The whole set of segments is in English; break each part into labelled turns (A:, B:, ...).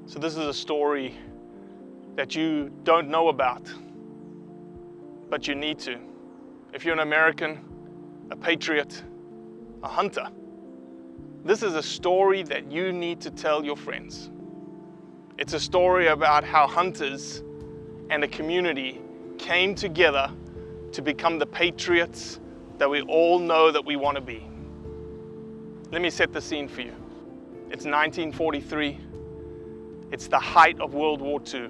A: So this is a story that you don't know about, but you need to. If you're an American, a patriot, a hunter, this is a story that you need to tell your friends. It's a story about how hunters and a community came together to become the patriots that we all know that we want to be. Let me set the scene for you. It's 1943. It's the height of World War II.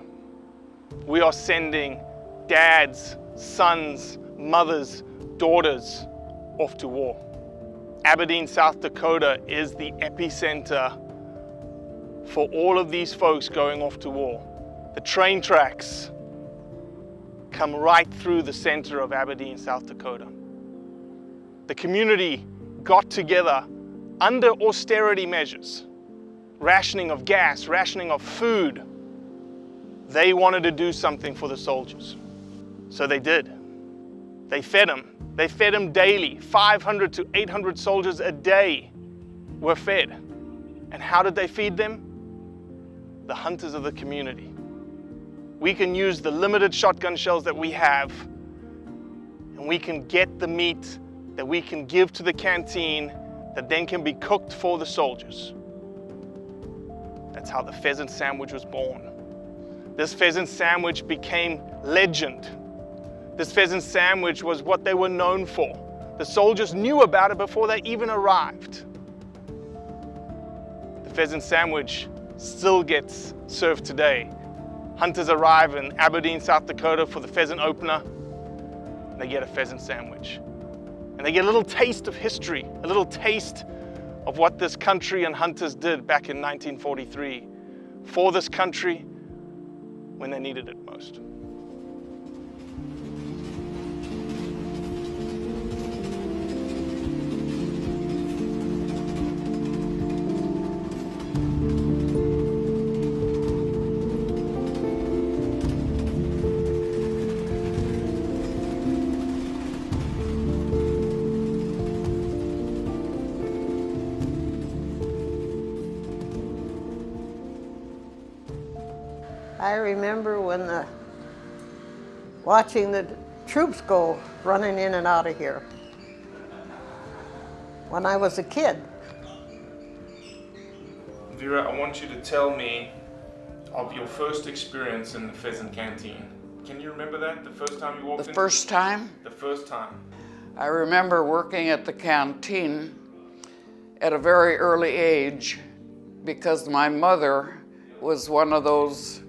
A: We are sending dads, sons, mothers, daughters off to war. Aberdeen, South Dakota is the epicenter for all of these folks going off to war. The train tracks come right through the center of Aberdeen, South Dakota. The community got together under austerity measures, rationing of gas, rationing of food. They wanted to do something for the soldiers. So they did. They fed them. They fed them daily. 500 to 800 soldiers a day were fed. And how did they feed them? The hunters of the community. We can use the limited shotgun shells that we have, and we can get the meat that we can give to the canteen that then can be cooked for the soldiers. That's how the pheasant sandwich was born. This pheasant sandwich became legend. This pheasant sandwich was what they were known for. The soldiers knew about it before they even arrived. The pheasant sandwich still gets served today. Hunters arrive in Aberdeen, South Dakota for the pheasant opener, and they get a pheasant sandwich. And they get a little taste of history, a little taste of what this country and hunters did back in 1943 for this country when they needed it most.
B: I remember watching the troops go running in and out of here when I was a kid.
A: Vera, I want you to tell me of your first experience in the pheasant canteen. Can you remember that, the first time you walked in?
C: The first time?
A: The first time.
C: I remember working at the canteen at a very early age because my mother was one of those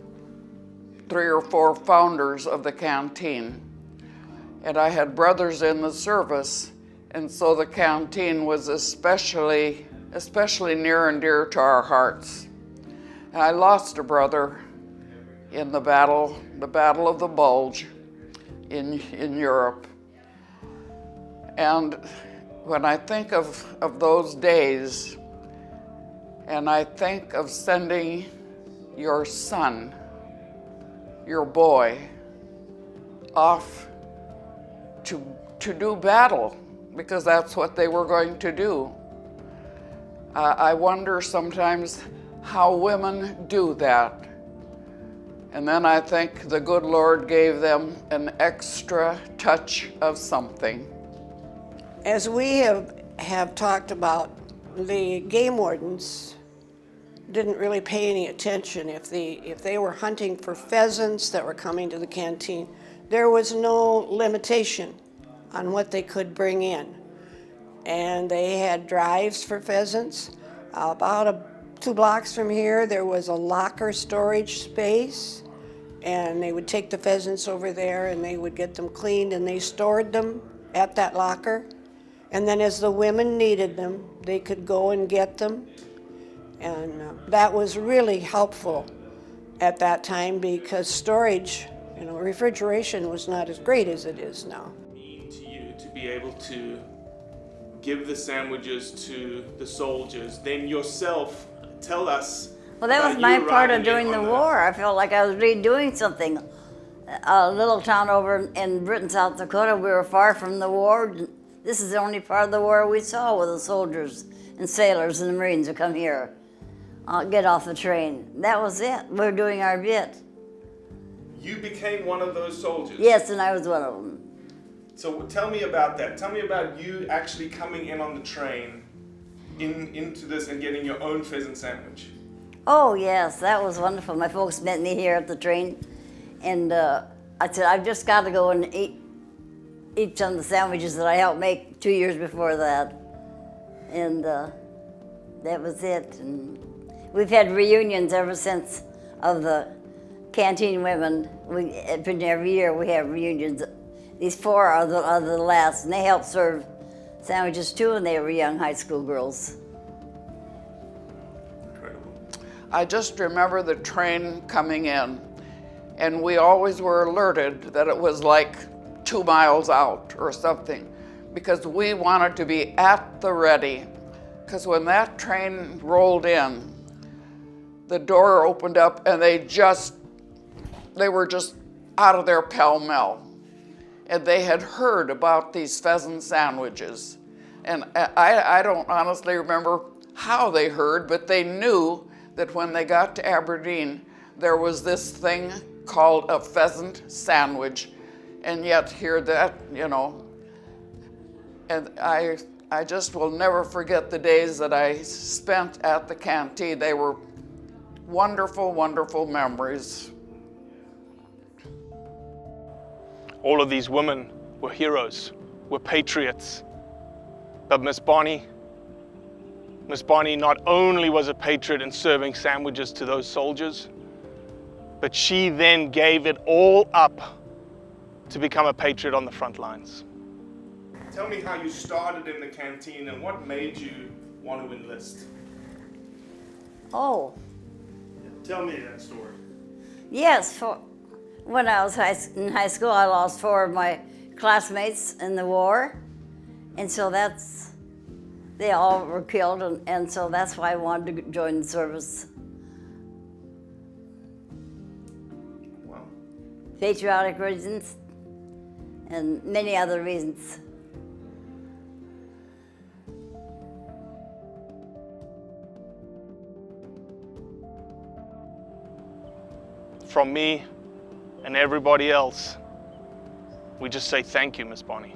C: 3 or 4 founders of the canteen. And I had brothers in the service, and so the canteen was especially near and dear to our hearts. And I lost a brother in the Battle of the Bulge in Europe. And when I think of those days, and I think of sending your son, your boy, off to do battle, because that's what they were going to do. I wonder sometimes how women do that. And then I think the good Lord gave them an extra touch of something.
B: As we have talked about, the game wardens didn't really pay any attention. If they were hunting for pheasants that were coming to the canteen, there was no limitation on what they could bring in. And they had drives for pheasants. About 2 blocks from here, there was a locker storage space, and they would take the pheasants over there and they would get them cleaned, and they stored them at that locker. And then as the women needed them, they could go and get them. And that was really helpful at that time because storage, refrigeration was not as great as it is now.
A: Mean to you to be able to give the sandwiches to the soldiers, then yourself tell us.
D: Well, that was my part of doing the war. I felt like I was really doing something. A little town over in Britain, South Dakota, we were far from the war. This is the only part of the war we saw with the soldiers and sailors and the Marines who come here. get off the train. That was it. We're doing our bit.
A: You became one of those soldiers?
D: Yes, and I was one of them.
A: So tell me about that. Tell me about you actually coming in on the train into this and getting your own pheasant sandwich.
D: Oh, yes, that was wonderful. My folks met me here at the train, and I said, I've just got to go and eat some of the sandwiches that I helped make 2 years before that. And that was it. And we've had reunions ever since of the Canteen women. Every year we have reunions. These 4 are the last, and they helped serve sandwiches too, and they were young high school girls.
A: Incredible.
C: I just remember the train coming in, and we always were alerted that it was like 2 miles out or something, because we wanted to be at the ready. Because when that train rolled in, the door opened up and they were just out of their pell-mell. And they had heard about these pheasant sandwiches. And I don't honestly remember how they heard, but they knew that when they got to Aberdeen, there was this thing called a pheasant sandwich. And yet here that, and I just will never forget the days that I spent at the Canteen. They were wonderful, wonderful memories.
A: All of these women were heroes, were patriots. But Miss Bonnie not only was a patriot in serving sandwiches to those soldiers, but she then gave it all up to become a patriot on the front lines. Tell me how you started in the Canteen and what made you want to enlist.
D: Oh,
A: Tell me that story.
D: yes. When I was in high school, I lost 4 of my classmates in the war. And so they all were killed, and so that's why I wanted to join the service.
A: Wow.
D: Patriotic reasons and many other reasons.
A: From me and everybody else, we just say thank you, Miss Bonnie.